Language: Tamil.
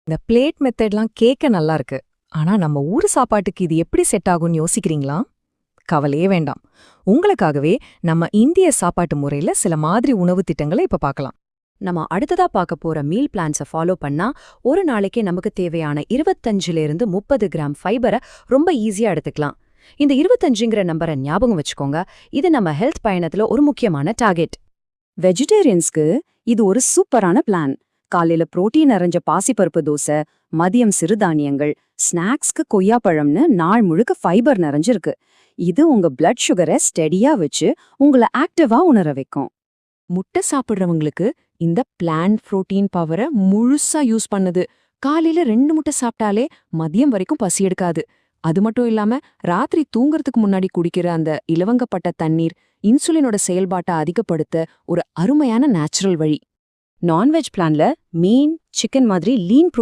இந்த பிளேட் மெத்தட்லாம் கேட்க நல்லா இருக்கு. ஆனா நம்ம ஊரு சாப்பாட்டுக்கு இது எப்படி செட் ஆகும்னு யோசிக்கிறீங்களா? கவலையே வேண்டாம். உங்களுக்காகவே நம்ம இந்திய சாப்பாட்டு முறையில சில மாதிரி உணவு திட்டங்களை இப்ப பார்க்கலாம். நம்ம அடுத்ததா பார்க்க போற மீல் பிளான்ஸை ஃபாலோ பண்ணா ஒரு நாளைக்கு நமக்கு தேவையான 25ல 30 கிராம் ஃபைபரை ரொம்ப ஈஸியா எடுத்துக்கலாம். இந்த 25ங்கிற நம்பரை ஞாபகம் வச்சுக்கோங்க. இது நம்ம ஹெல்த் பயணத்துல ஒரு முக்கியமான டார்கெட். வெஜிடேரியன்ஸ்க்கு இது ஒரு சூப்பரான பிளான். காலையில புரோட்டீன் நிறைஞ்ச பாசிப்பருப்பு தோசை, மதியம் சிறுதானியங்கள், ஸ்நாக்ஸ்க்கு கொய்யாப்பழம்னு நாள் முழுக்க ஃபைபர் நிறைஞ்சிருக்கு. இது உங்க பிளட் சுகரை ஸ்டெடியா வச்சு உங்களை ஆக்டிவா உணர வைக்கும். முட்டை சாப்பிடுறவங்களுக்கு இந்த பிளான்ட் புரோட்டீன் பவரை முழுசா யூஸ் பண்ணுது. காலையில 2 முட்டை சாப்பிட்டாலே மதியம் வரைக்கும் பசி எடுக்காது. அது மட்டும் இல்லாம ராத்திரி தூங்குறதுக்கு முன்னாடி குடிக்கிற அந்த இலவங்கப்பட்ட தண்ணீர் இன்சுலினோட செயல்பாட்டை அதிகப்படுத்த ஒரு அருமையான நேச்சுரல் வழி. நான்வெஜ் பிளான்ல மீன், சிக்கன் மாதிரி லீன் புரோட்டீன்